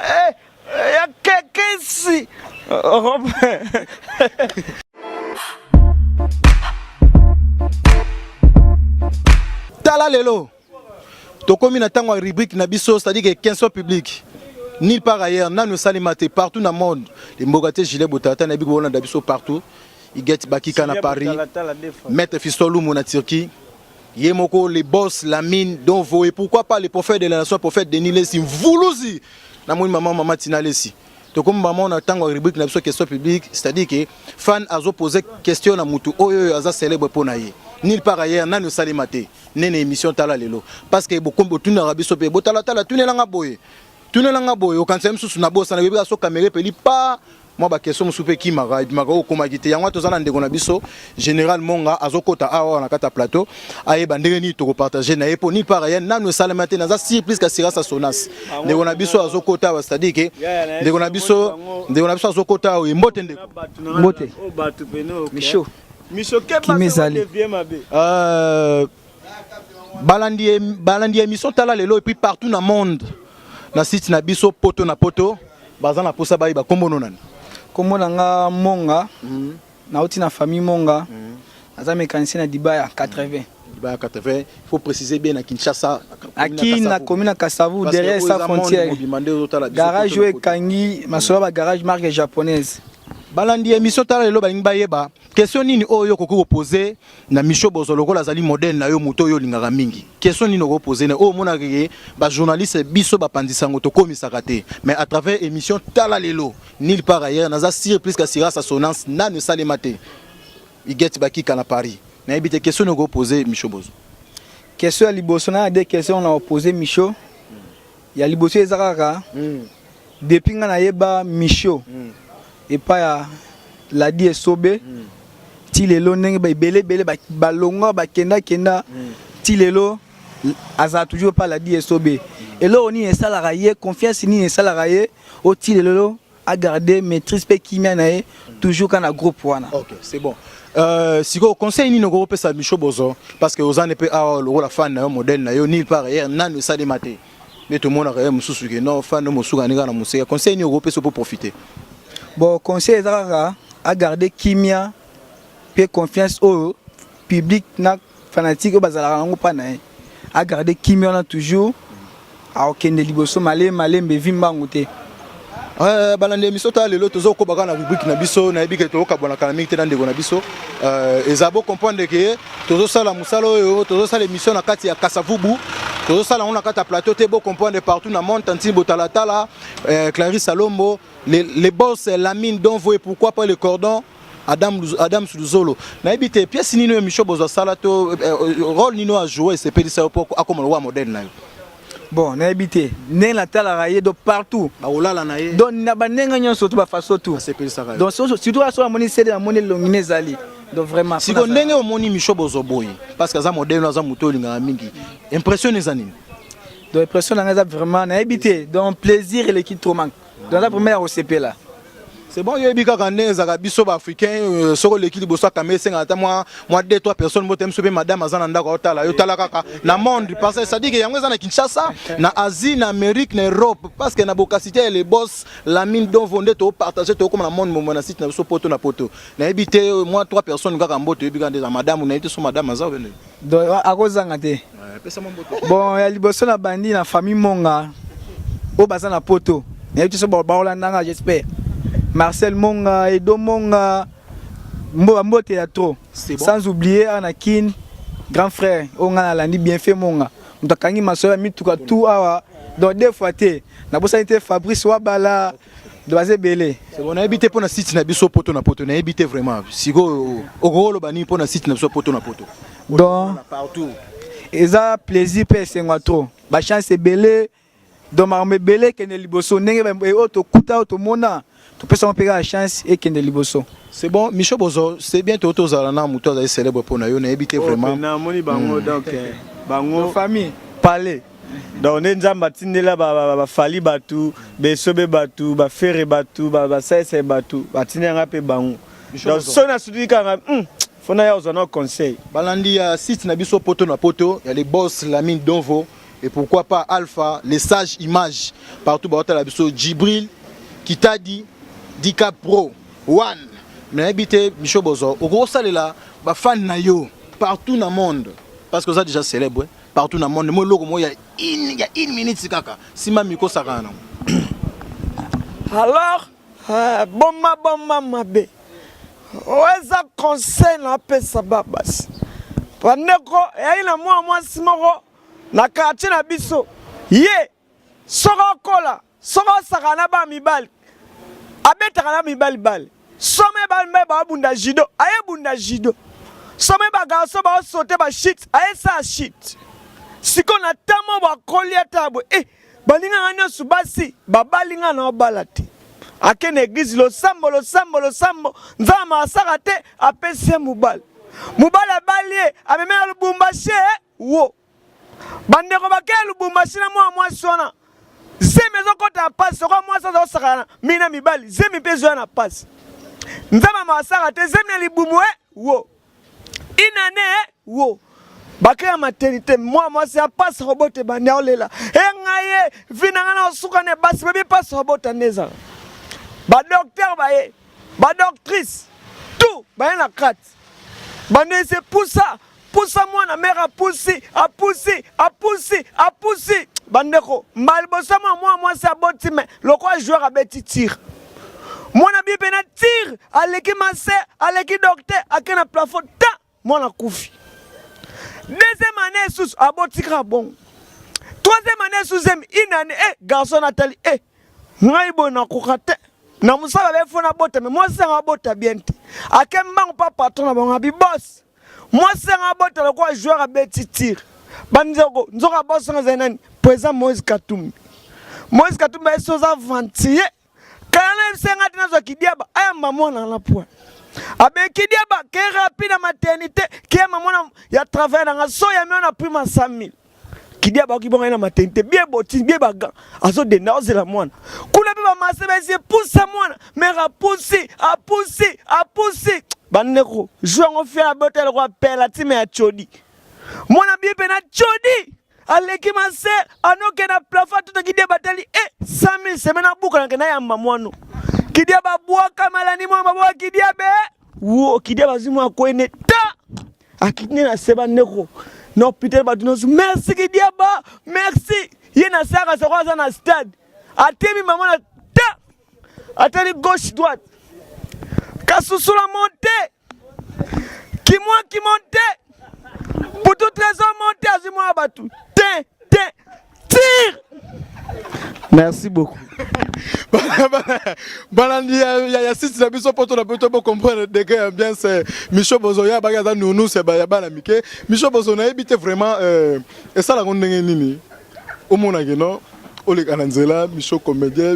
Speaker 2: ya kesi
Speaker 1: tala lelo to komi na tango rubrique na biso c'est-à-dire que 15 public nulle part ailleurs, nous salimate partout dans le monde. Les Mbogate Gilet Botata, Nabi Bolan d'Abisso partout. Ils get Bakika na Paris, Maître Fistolou na Turquie. Yemoko, les boss, la mine, dont vous et pourquoi pas les prophètes de la nation, prophètes de Nilesi, Voulouzi. Namoun maman Tinalesi. Donc comme maman on attend une rubrique na question publique, c'est-à-dire que fan azo posé question na mutu oyo aza célèbre pour naïe. Nulle part ailleurs, nous salimate. Nene émission tala lelo. Parce que beaucoup de tout n'arabi sope, botala tala, tout n'est langa boye. Tout le monde au cancer sous na boss na bébé so caméra peli pas moi ba question soupe ki mara o koma kité yango to zana ndeko na biso général monga azokota awa na kata plateau aye bandenge ni to partager na epo ni par ailleurs na no salamate na za si plus ka sira sa sonas ndeko na biso azokota c'est-à-dire que ndeko na biso azokota o mbote ndeko
Speaker 3: mbote Micho kimezali
Speaker 1: balandi émission tala lelo et puis partout dans le monde na site na biso poto na poto bazana posa bayi ba kombo nonani
Speaker 3: kombo nanga monga na oti na famille monga aza mécanicien na Dibaya 80
Speaker 1: Dibaya 80 il faut préciser bien na Kinshasa
Speaker 3: aki na commune na Kasavu derrière sa frontière garage ou kangi masola ba garage marque japonaise
Speaker 1: balandi émission tala lelo balingi bayeba question nini oyo koko poser na Micho Bozo lokola azali modèle na yo moto yo lingaka mingi question nini oko poser na o mona ke ba journaliste biso ba pandisango to komisaka te mais à travers émission tala lelo nulle part ailleurs naza sire plus ka sira sa sonance na ne salemate i get bakika na Paris na ebite question oko poser Micho Bozo
Speaker 3: question ya liboso na des questions on a posé Micho ya liboso ezakaka depuis nga na yeba Micho et pas la die sobe tilelo ndenge belé balonga kenda tilelo aza toujours pas la DSOB et là on y salarié confiance ni salarié au tilelo a garder maîtrise pe kimia na toujours quand na groupe wana.
Speaker 1: OK, c'est bon. Si vous conseil ni ngoko pesa Micho Bozo parce que aux années pe le la fan na modèle na yo ni par hier nanu ça de maté. Mais tout le monde a mususu que non fan no musuka ni na musika conseil ni ngoko pesa pour profiter.
Speaker 3: Bon conseil ezaka a garder kimia pe confiance au public na fanatique bazala ngo pa na a garder kimia na toujours a okende liboso malembe vimbango te.
Speaker 1: Balande misota lelo tozo ko baka na rubrique na biso na yebike to ka bona kana mite na ndeko na biso ezabo comprendre que tozo sala musalo yo tozo sala émission na kati ya Kasavubu tozo sala on na kati ya plateau te bo comprendre partout na monde tanti botalatala Clarisse Salombo les boss Lamine Donvo et pourquoi pas le cordon Adam Suluzolo na yebite pièce nino Micho Bozo sala to rôle nino a jouer c'est pédissa pour comme le roi modèle na.
Speaker 3: Bon, na habité, né la tala raillé de partout.
Speaker 1: Ba olala na ye.
Speaker 3: Donc na ba nenga nyon surtout ba façon tout.
Speaker 1: C'est pédissa.
Speaker 3: Donc surtout à so moni c'est la monnaie longine zali. Donc vraiment
Speaker 1: si ko ndenge o moni Micho Bozo boy parce que za modèle na za muto linga mingi. Impression les anime.
Speaker 3: Donc impression na vraiment na habité. Donc plaisir et l'équipe trop manque. Dans la première OCP là.
Speaker 1: C'est bon, il y a des gens africains, sur l'équipe de Kamé, c'est moi 2-3 personnes, moi madame Azananda Kotala, Yotala Kaka, na monde, parce que ça dit qu'il y a des Kinshasa, na Asie, na Amérique, na Europe, parce que na Bokasité, les boss, la mine dont vous vendez, partager tout comme le monde, mon site, na poto na poto. Na évité, moi 3 personnes, Gagambo, tu es madame, on a été sur madame Azan.
Speaker 3: Donc, à cause de bon, il y a les boss na bandi, na famille Monga, au bazan na poto, il y a été sur Baola, j'espère. Marcel Monga, Edo Monga, Mbote ya trop. Sans oublier Anakin, grand frère, on a landi bien fait Monga. On t'a kangi ma soeur, mituka tout awa. Donc deux fois té. Na bossa été Fabrice Wabala, doise belé.
Speaker 1: C'est bon, on a habité pour na site na biso poto na poto, on a habité vraiment. Si go au gros bani pour na site na biso poto na poto.
Speaker 3: Donc
Speaker 1: partout.
Speaker 3: Et ça plaisir pe c'est trop. Ba chance belé. Donc marme belé kene liboso nenge ba auto kuta auto mona. Tu peux s'en payer la chance et qu'il y ait des liboso.
Speaker 1: C'est bon, Micho Bozo, c'est bien que tu as célèbre pour nous, on a évité vraiment.
Speaker 2: Donc,
Speaker 3: bango famille,
Speaker 2: parler. Donc, on est en matinée là, fali batu, besobe batu, ferre batu, saïse batu, matinée en rappel bango. Donc, si on a soutenu quand même, faut n'a pas un conseil.
Speaker 1: Balandi a site na biso poto na poto, il y a les boss Lamine Donvo et pourquoi pas Alpha, les sages images partout dans la biso Djibril, qui t'a dit Dika Pro, One, mais habité Micho Bozo, au gros salé là, bah fan na yo, partout dans le monde, parce que ça déjà célèbre, partout dans le monde, moi logo moi il y a une minute c'est caca, si ma miko sarana.
Speaker 4: Alors, bomba mabe, oza conseil na pesa babas, pandeko et na moi simoko na quartier na biso, ye, soko kola, soko sakana ba mibali. Abetaka na mibali bali some bali ba bunda jido aye bunda jido some ba gaso ba sauter ba shit aye sa shit siko na tamo ba kolia tabo balinga ngano subasi babalinga na balati akene église lo sambo nzama asaka te apese mubali balie ameme lubumbashi wo bandeko bakela lubumbashi na mwa sona zeme zokota passe ko moi ça osakana mina mibali zeme pezo na passe nzama masaka te zeme libumwe wo inane wo bakaya maternité moi c'est passe robote banda olela ngaye vinanga na osuka ne basi bebe passe robote neza ba docteur ba doctrice tout ba na kat bande c'est pour ça moi na mère a poussé bandeko malbosa moi c'est aboti mais le quoi joueur a beti tir moi na bi pena tir aleki masse aleki docteur akena plafond ta moi na kufi deuxième année sous aboti ka bon troisième année sous une année garçon Nathalie ngai bona kokate na musala be fona bota mais moi c'est abota bien akemba pas patron na bon abi boss moi c'est abota le quoi joueur a beti tir banzoko nzoka boss nga nani président Moïse Katumbi esoza vantier kana senga tina zo kidiaba ayamba mwana na point abekidi ba ke rapide na maternité ke mamona ya travail na so ya miona prima 100,000 kidia ba kibonga na maternité bien boti bien baga azo de naze la mwana kuna biba masebe se pousse mwana mais a pousser baneko jouer en faire la botel ko appela time ya chodi mwana bien pe na chodi aleki mase anoke na plafond tout kidia batali 100,000 semena buka na ya mamwano kidia ba bwaka malani mwa mabwa kidia be wo kidia bazimu akoene ta akitne na seba neko no Peter Batunos merci kidia ba merci yena saka sa kwa na stade atemi maman na ta atali gauche droite kasusula monte qui monte pour tout trésor monte azimu abatu tire. Merci beaucoup.
Speaker 1: Balandi ya site na biso poto na poto comprendre de que bien c'est Micho Bozoya bagaza nous c'est ba bana mike Micho Bozo na ebité vraiment et ça la ngondenge nini omona geno ole kananzela Micho comédien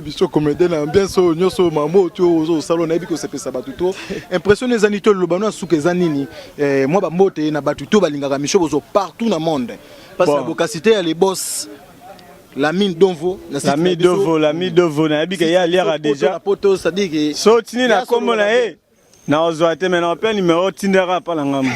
Speaker 1: na bien so nyoso mambo tu au salon na ebiko sepesa batuto impressionné zanito le bano suke zanini moi ba mbote na batuto balingaka Micho Bozo partout na monde parce que la bocacité elle est boss. La mine d'Onvo,
Speaker 2: la mine d'Onvo, na ebika ya liara déjà.
Speaker 1: La poto ça dit que
Speaker 2: so tini na kombo na na ozwate mais na appel numéro tindera pa la ngam.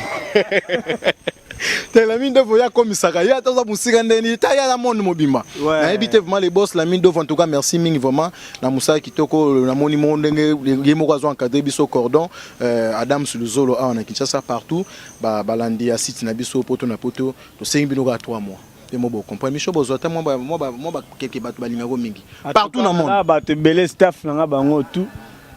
Speaker 1: La mine d'Onvo ya komisaka ya taza musika ndeni ta ya la monde mobima. Na ebite vraiment les boss la mine d'Onvo en tout cas merci mingi vraiment na musaka kitoko na moni monde ngemo kwa zo encadrer biso cordon Adam Suluzolo a na Kinshasa partout ba balandi ya site na biso poto na poto to sengi bino ka 3 mois. Moi Micho Bozo moi quelques bateaux balinga mingi partout dans le monde
Speaker 2: bateau belé staff nanga bango tout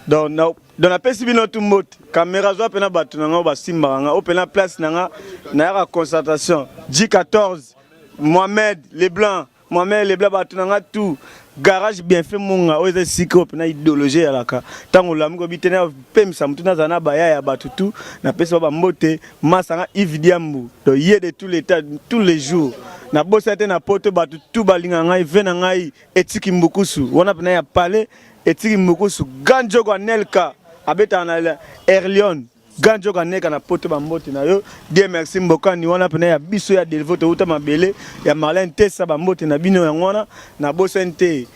Speaker 2: dans la pesi bino tout mot caméra zo pena bateau nanga ba simba nanga opena place nanga na ya concentration J14 Mohamed Leblanc bateau nanga tout garage bien fait monga oze sikop na idéologie ya laka tango lamiko bitena pemisa mutuna zana baya ya bateau tout na pesi ba mbote masanga Ividiambu do yé de tous les temps tous les jours na bosa te na poto batu tout balinga ngai vena ngai etiki mbukusu wana pena ya pale etiki mbukusu ganjo kwa nelka abeta na Erlion ganjo kwa nelka na poto bambote na yo die merci mbokani wana pena ya biso ya delvote uta mabele ya Marlène Tessa bambote na bino ya ngwana na bosa nte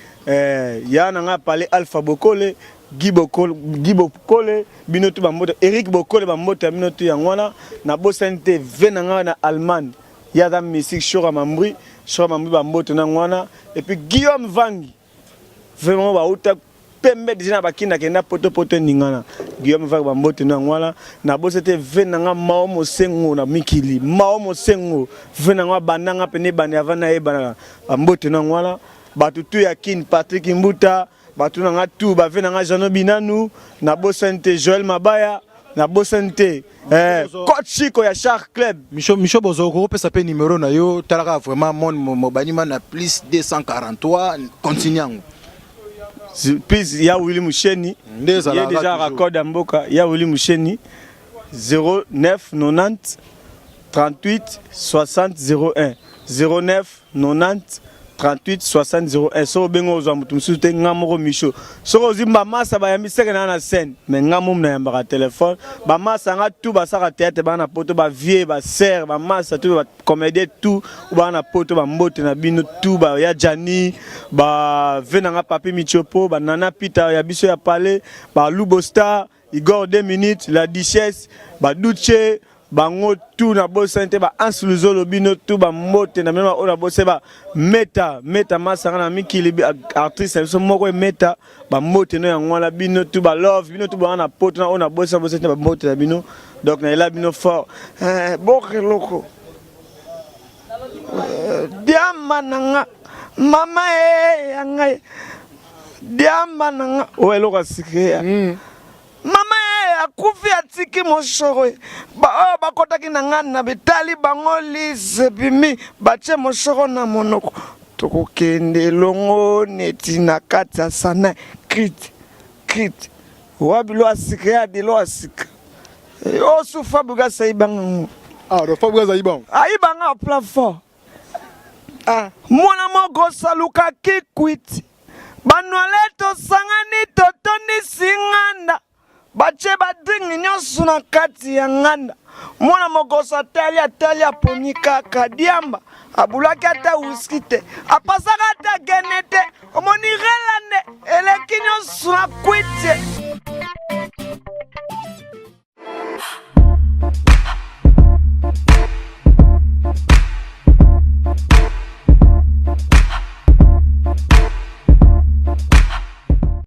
Speaker 2: ya na nga pale Alpha Bokole Gibo Kole bino tu bambote Eric Bokole bambote bino tu ya ngwana na bosa nte vena nga na Allemagne Yada musique Shora Mambri ba mbote na ngwana et puis Guillaume Vangi vraiment ba uta pembe déjà ba kinda kenda poto ningana Guillaume Vangi ba mbote na ngwana na bo c'était venanga maomo sengo na mikili maomo sengo venanga bananga pene bani avana e bana ba mbote na ngwana batutu ya kin Patrick Mbuta batu na ngatu ba venanga Jano Binanu na bo sente Joël Mabaya na bosante coach Chico ya Shark Club
Speaker 1: Micho Bozo ko pesa pe numéro na yo talaka vraiment mon banima na plus 243 continuant
Speaker 2: plus ya Willy Musheni il y a déjà raccord d'amboka ya Willy Musheni 09 90 38 60 01 09 90 38 60 01 so bengo ozo mutumsu te ngamoko Micho so zimba masa ba yambi sekena na scène mais ngamum na yamba téléphone ba masa nga tout ba saka théâtre ba na poto ba vie ba serre ba masa tout ba comédie tout ba na poto ba mbote na bino tout ba ya Jani ba venanga papi Michopo ba nana Pita ya biso ya palais ba Lubo Star Igor 2 minutes la Duchesse ba Duche bango tout na bosante ba Ansuluzolo bino tout ba mbote na mema ona bose ba meta masanga na mikili artiste so moko meta ba mbote no ya ngwala bino tout ba love bino tout ba na poto na ona bose ba mbote na bino donc na ela bino fort boke loko diamba nanga mama yanga diamba nanga o loko sikya mama akufi atiki moshoro ba kotaki na ngana na betali bango lise bimi bache moshoro na monoko tokokende longo neti na kati ya sana krit wabilo asika ya dilo asika o sufa buga saibanga
Speaker 1: do fa buga saibanga
Speaker 4: aibanga plafond mwana moko saluka kikwiti banwaleto sangani totoni singanda bache badingi nyo nyonso na kati ya nganda mwana mokoso atali aponi kaka diamba abulaki ata whisky te apasaka ata gene te omoni relande eleki nyonso na kwiti